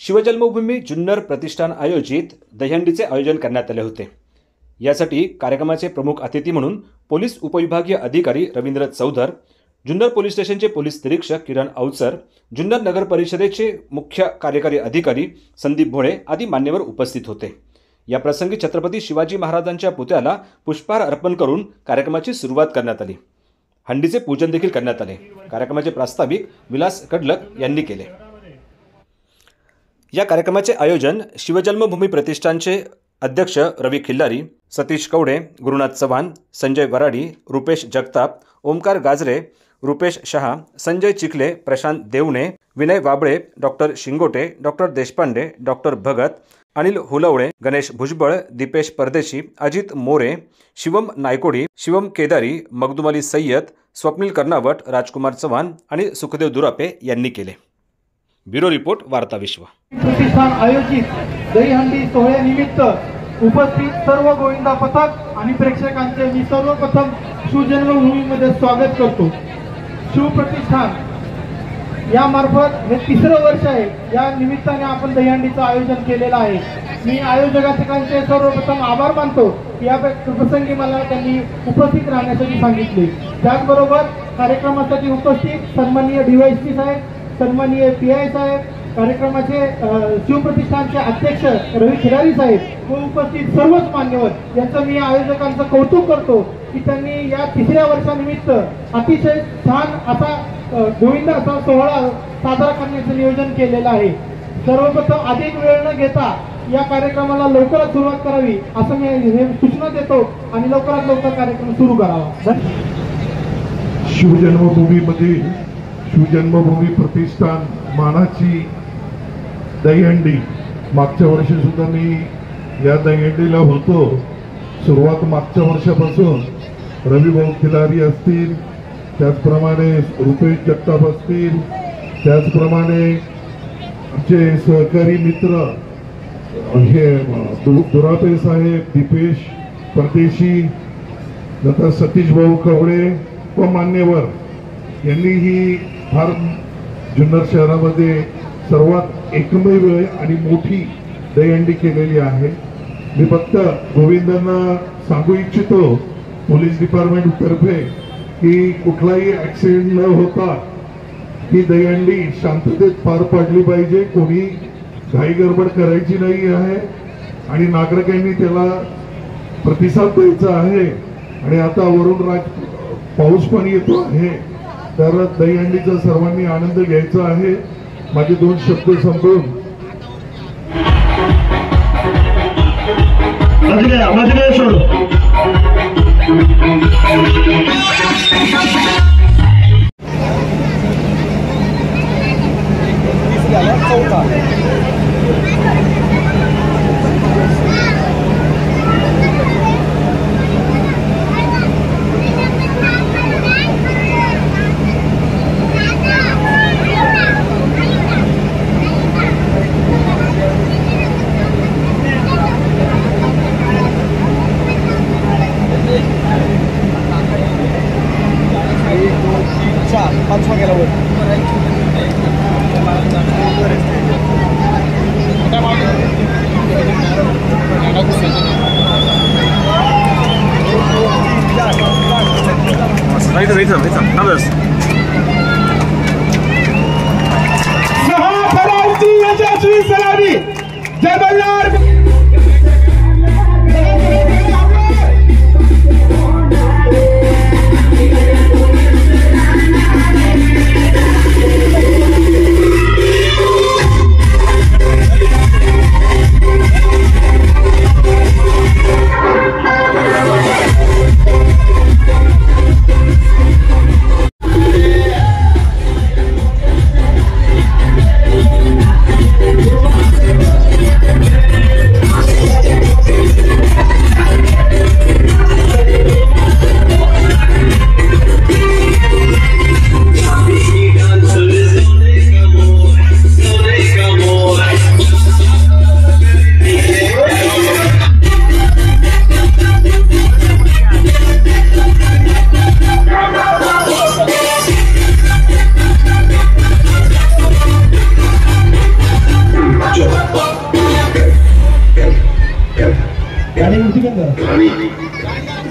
शिवजन्मभूमी जुन्नर प्रतिष्ठान आयोजित दहीहंडीचे आयोजन करण्यात आले होते। यासाठी कार्यक्रमाचे प्रमुख अतिथी म्हणून पोलीस उपविभागीय अधिकारी रवींद्र चौधर, जुन्नर पोलीस स्टेशनचे पोलीस निरीक्षक किरण अवचर, जुन्नर नगर परिषदेचे मुख्य कार्यकारी अधिकारी संदीप भोळे आदी मान्यवर उपस्थित होते। या प्रसंगी छत्रपती शिवाजी महाराजांच्या पुतळ्याला पुष्पहार अर्पण करून कार्यक्रमाची सुरुवात करण्यात आली। हंडीचे पूजन देखील करण्यात आले। कार्यक्रमाचे प्रास्ताविक विलास कडलक यांनी केले। या कार्यक्रमाचे आयोजन शिवजन्मभूमी प्रतिष्ठानचे अध्यक्ष Ravi Khillari, Satish Kawade, Gurunath Chavan, Sanjay Waradi, Rupesh Jagtap, Omkar Gajare, Rupesh Shah, Sanjay Chikhale, Prashant Devane, Vinay Wabale, doctor Shingote, doctor Deshpande, doctor Bhagat, Anil Hulawale, Ganesh Bhujbal, Dipesh Pardeshi, Ajit More, Shivam Naikodi, Shivam Kedari, Makhdoom Ali Syed, Swapnil Karnavat, राजकुमार चव्हाण आणि सुखदेव दुरापे यांनी केले। ब्युरो रिपोर्ट, वार्ता विश्व। प्रतिष्ठान आयोजित दहीहंडी सोहळ्यानिमित्त उपस्थित सर्व गोविंदा पथक आणि प्रेक्षकांचे मी सर्वप्रथम शिवजन्मभूमीमध्ये स्वागत करतो। शिवप्रतिष्ठान यामार्फत हे तिसरं वर्ष आहे। या निमित्ताने आपण दहीहंडीचं आयोजन केलेलं आहे। मी आयोजकांचे सर्वप्रथम आभार मानतो की या प्रसंगी मला त्यांनी उपस्थित राहण्यासाठी सांगितले। त्याचबरोबर कार्यक्रमासाठी उपस्थित सन्माननीय DYSP साहेब, सन्माननीय PI साहेब, कार्यक्रमाचे शिवप्रतिष्ठानचे अध्यक्ष रवी खिलारी साहेब व उपस्थित सर्वच मान्यवर यांचं मी आयोजकांचं कौतुक करतो की त्यांनी या तिसऱ्या वर्षानिमित्त अतिशय छान असा गोविंदाचा सोहळा साजरा करण्याचं नियोजन केलेलं आहे। सर्वप्रथम अधिक वेळ न घेता या कार्यक्रमाला लवकरच सुरुवात करावी असं मी सूचना देतो आणि लवकरात लवकर कार्यक्रम सुरू करावा। शिवजन्मभूमीमध्ये शिवजन्मभूमी प्रतिष्ठान मानाची दहीहंडी मागच्या वर्षी सुद्धा मी या दहीहंडीला होतो। सुरुवात मागच्या वर्षापासून रविभाऊ खिलारी असतील, त्याचप्रमाणे रुपेश जगताप असतील, त्याचप्रमाणे आमचे सहकारी मित्र हे दुरापे साहेब, दीपेश परदेशी, नंतर सतीश भाऊ कवडे व मान्यवर यांनी ही फार जुन्नर शहरामध्ये सर्वात एकमेव आणि मोठी दहीहंडी केलेली आहे। मी फक्त गोविंदांना सांगू इच्छितो पोलीस डिपार्टमेंट तर्फे की कुठलाही ऍक्सिडेंट न होता ही दहीहंडी शांततेत पार पाडली पाहिजे। कोणी घाई गडबड करायची नाही आहे आणि नागरिकांनी त्याला प्रतिसाद द्यायचा आहे। आणि आता वरून पाऊस पण येतो आहे, तर दहीहंडीचा सर्वांनी आनंद घ्यायचा आहे। माझे दोन शब्द संपवून महाफरांची यशस्वी सलामी जय मल्हार।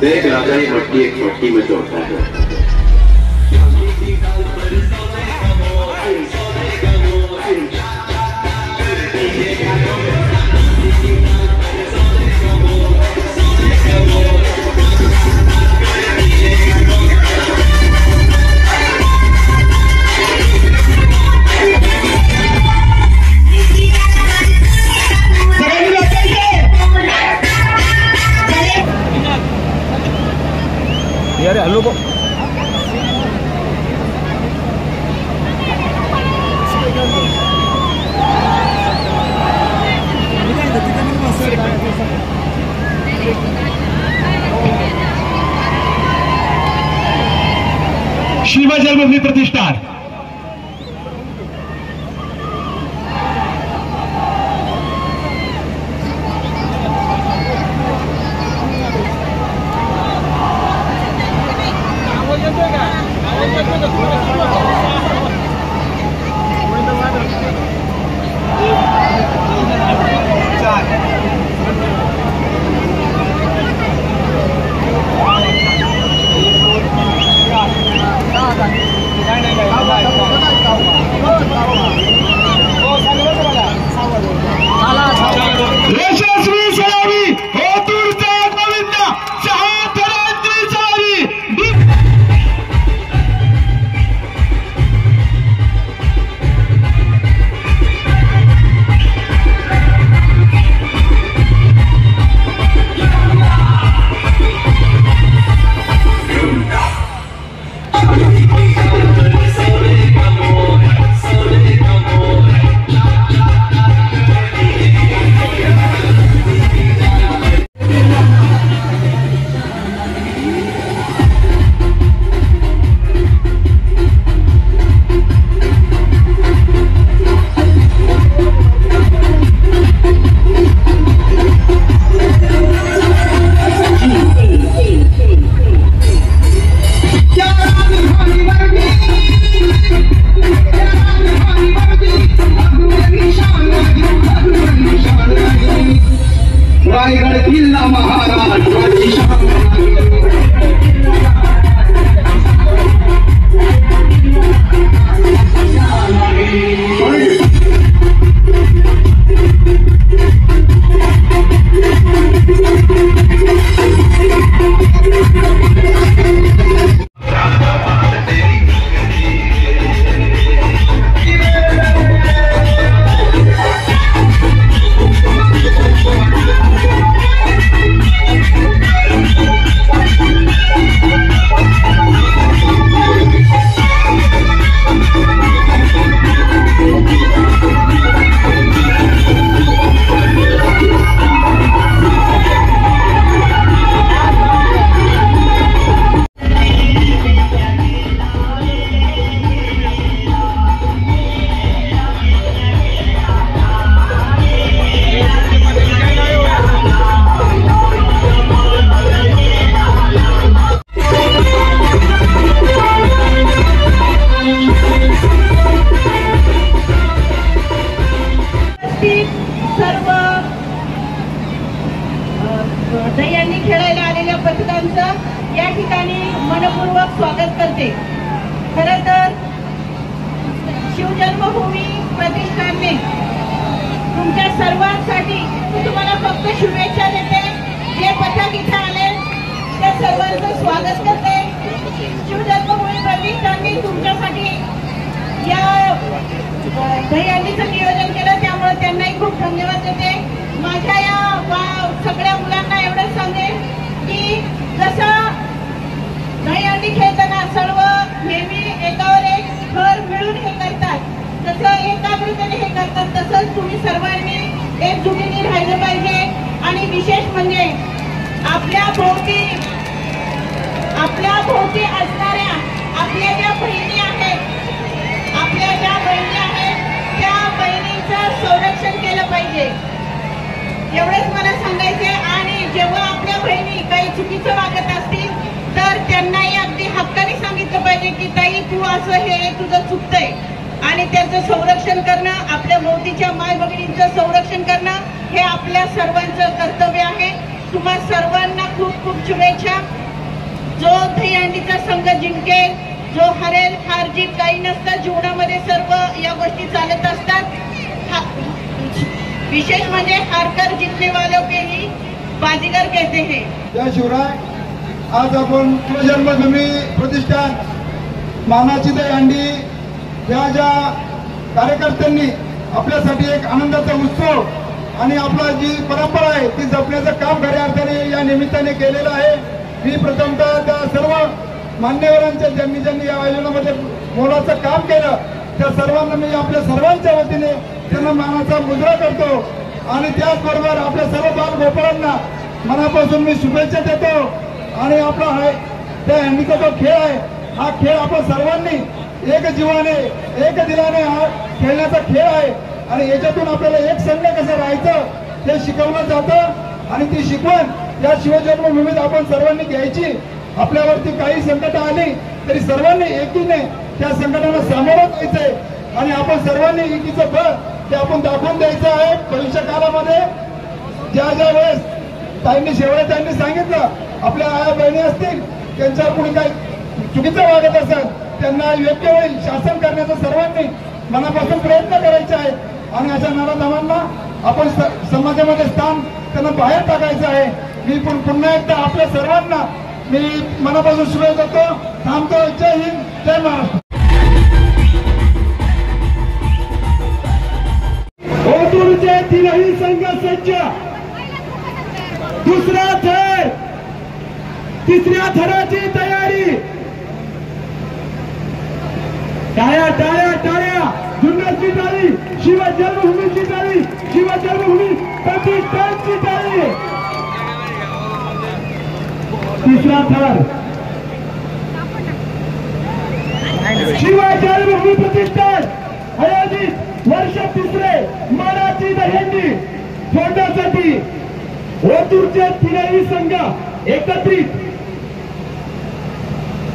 एक राजाई मट्टी एक मट्टी में जोड़ता है। यार हॅलो शिवजन्मभूमी प्रतिष्ठान रायगड किल्ला महाराष्ट्राची शान सर्व दह्यांनी खेळायला आलेल्या पथकांचं या ठिकाणी मनपूर्वक स्वागत करते। खरं तर शिवजन्मभूमी प्रतिष्ठानने तुमच्या सर्वांसाठी तुम्हाला फक्त शुभेच्छा देते। जे पथक इथे आले त्या सर्वांचं स्वागत करते। शिवजन्मभूमी प्रतिष्ठानने तुमच्यासाठी या दहीहंडीचं नियोजन केलं, त्यामुळे त्यांनाही खूप धन्यवाद देते। माझ्या या सगळ्या मुलांना एवढंच सांगेन की जसं दहीहंडी खेळताना सर्व नेहमी एकावर एक भर मिळून हे करतात, तसं एकाग्रतेने हे करतात, तसंच तुम्ही सर्वांनी एकजुटीने राहिलं पाहिजे। आणि विशेष म्हणजे आपल्या भोवती असणाऱ्या आपल्या ज्या बहिणी आहेत, त्या बहिणींचं संरक्षण केलं पाहिजे, एवढंच मला सांगायचे। आणि जेव्हा आपल्या बहिणी काही चुकीचं वागत असतील तर त्यांनाही अगदी हक्काने सांगितलं पाहिजे की ताई तू असं हे तुझं चुकतंय, आणि त्याचं संरक्षण करणं, आपल्या भोवतीच्या माय भगिनींचं संरक्षण करणं हे आपल्या सर्वांचं कर्तव्य आहे। तुम्हा सर्वांना खूप खूप खूप शुभेच्छा. जो दहीहंडीचा संघ जिंकेल, जो हरेल, हार जीत काही नसतं जीवनामध्ये, सर्व या गोष्टी चालत असतात. विशेष म्हणजे हारकर जीतने वालों के ही बाजीगर कहते हैं. जय शिवराय. आज आपण शिवजन्मभूमी प्रतिष्ठान मानाची दहीहंडी या ज्या कार्यकर्त्यांनी आपल्यासाठी एक आनंदाचा उत्सव आणि आपला जी परंपरा आहे ती जपण्याचं काम खऱ्या अर्थाने या निमित्ताने केलेलं आहे. मी प्रथमतः त्या सर्व मान्यवरांच्या ज्यांनी या आयोजनामध्ये मोलाचं काम केलं त्या सर्वांना मी आपल्या सर्वांच्या वतीने त्यांना मानाचा मुजरा करतो आणि त्याचबरोबर आपल्या सर्व बालगोपाळांना मनापासून मी शुभेच्छा देतो. आणि आपला हा त्या हंडीचा जो खेळ आहे हा खेळ आपण सर्वांनी एक जीवाने एक दिलाने हा खेळण्याचा खेळ आहे आणि याच्यातून आपल्याला एक संघ कसं राहायचं ते शिकवलं जातं आणि ती शिकवण या शिवजन्मभूमीत आपण सर्वांनी घ्यायची. आपल्यावरती काही संकट आली तरी सर्वांनी एकीने त्या संकटाला सामोरं जायचंय आणि आपण सर्वांनी एकीचं बळ ते आपण दाखवून द्यायचं आहे. भविष्य काळामध्ये ज्या वेळेस शेवळे त्यांनी सांगितलं आपल्या आया बहिणी असतील त्यांच्यावर कोणी काही चुकीचं वागत असेल त्यांना योग्य वेळी शासन करण्याचा सर्वांनी मनापासून प्रयत्न करायचे आहे आणि अशा नराधमांना आपण समाजामध्ये स्थान त्यांना बाहेर टाकायचं आहे. मी पुन्हा एकदा आपल्या सर्वांना मी मनापासून शुभेच्छा देतो. थांबतो. जय हिंद, जय महाराष्ट्र. ओतूरचे तीनही संघ सज्ज. दुसरा थर, तिसऱ्या थराची तयारी. टाळ्या टाळ्या टाळ्या. जुन्नरची टाळी, शिवजन्मभूमीची टाळी, शिवजन्मभूमी प्रतिष्ठानची टाळी. तिसरा थर शिवजन्मभूमी प्रतिष्ठान आयोजित वर्ष तिसरे मानाची दहीहंडी फोडण्यासाठी ओतूरचे तीनही संघ एकत्रित.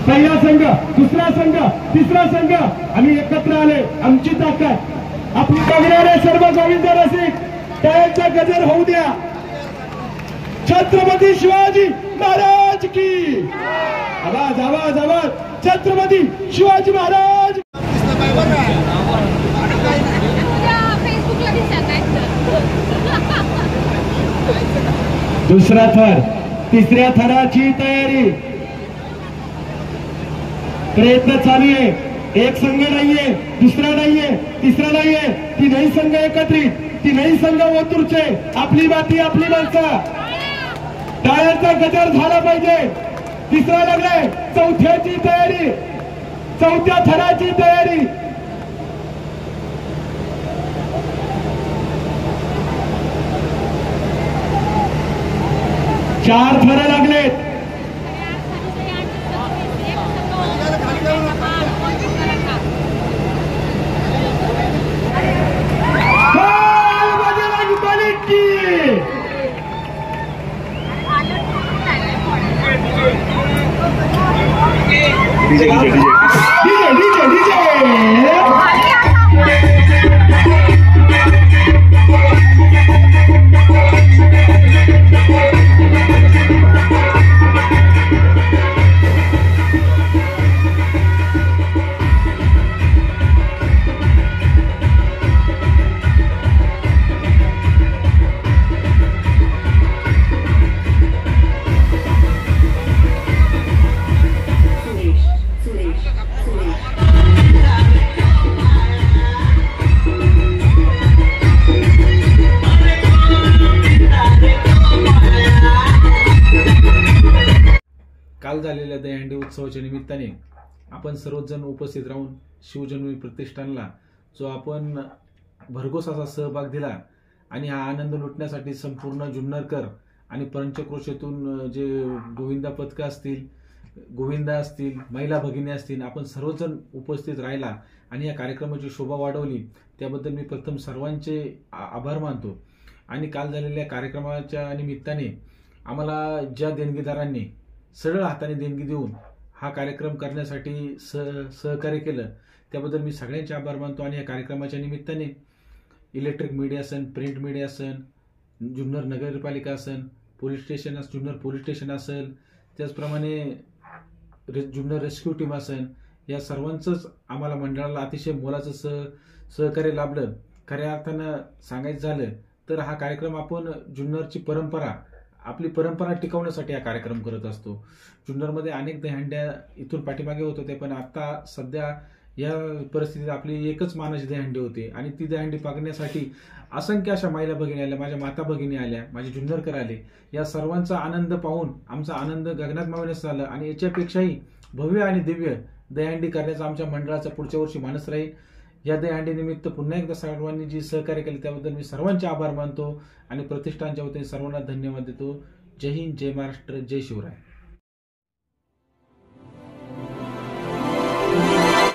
पहिला संघ, दुसरा संघ, तिसरा संघ आम्ही एकत्र आले. आमची ताकद आपली बघणारे सर्व गोविंद रसिक टाळ्यांचा गजर होऊ द्या. छत्रपती शिवाजी महाराज की आवाज आवाज आवाज. छत्रपती शिवाजी महाराज. दुसरा थर, तिसऱ्या थराची तयारी. प्रयत्न चालू आहे. एक संघ नाहीये, दुसरा नाहीये, तिसरा नाहीये. तीनही संघ एकत्रित, तीनही संघ ओतूरचे. आपली माती, आपली माणसं. टाळ्यांचा गजर झाला पाहिजे. तिसरा लागलाय. चौथ्याची तयारी, चौथ्या थराची तयारी. चार थर लागलेत. काल झालेल्या दहीहंडी उत्सवाच्या निमित्ताने आपण सर्वजण उपस्थित राहून शिवजन्मभूमी प्रतिष्ठानला जो आपण भरघोस असा सहभाग दिला आणि हा आनंद लुटण्यासाठी संपूर्ण जुन्नरकर आणि पंचक्रोशीतून जे गोविंदा पथकं असतील, गोविंदा असतील, महिला भगिनी असतील, आपण सर्वजण उपस्थित राहिला आणि या कार्यक्रमाची शोभा वाढवली त्याबद्दल मी प्रथम सर्वांचे आभार मानतो. आणि काल झालेल्या कार्यक्रमाच्या निमित्ताने आम्हाला ज्या देणगीदारांनी सरळ हाताने देणगी देऊन हा कार्यक्रम करण्यासाठी सहकार्य केलं त्याबद्दल मी सगळ्यांचे आभार मानतो. आणि या कार्यक्रमाच्या निमित्ताने इलेक्ट्रिक मीडिया असन, प्रिंट मीडिया असन, जुन्नर नगरपालिका असन, police station Junnar police station असेल, त्याचप्रमाणे जुन्नर रेस्क्यू टीम असेल, या सर्वांचंच आम्हाला मंडळाला अतिशय मोलाचं सहकार्य लाभलं. खऱ्या अर्थानं सांगायचं झालं तर हा कार्यक्रम आपण जुन्नरची परंपरा, आपली परंपरा टिकवण्यासाठी हा कार्यक्रम करत असतो. जुन्नरमध्ये अनेक दहीहंड्या इथून पाठीमागे होत होत्या, पण आता सध्या या परिस्थितीत आपली एकच मानाची दहीहंडी होती आणि ती दहीहंडी पागण्यासाठी असंख्य अशा महिला भगिनी आल्या, माझ्या माता भगिनी आल्या, माझे जुन्नरकर आले. या सर्वांचा आनंद पाहून आमचा आनंद गगनात मावण्यास झाला आणि याच्यापेक्षाही भव्य आणि दिव्य दहीहंडी करण्याचा आमच्या मंडळाचा पुढच्या वर्षी मानस राहील. या दहीहंडी निमित्त पुन्हा एकदा सर्वांनी जी सहकार्य केले त्याबद्दल मी सर्वांचे आभार मानतो आणि प्रतिष्ठानच्या वतीने सर्वांना धन्यवाद देतो. जय हिंद, जय महाराष्ट्र, जय शिवराय.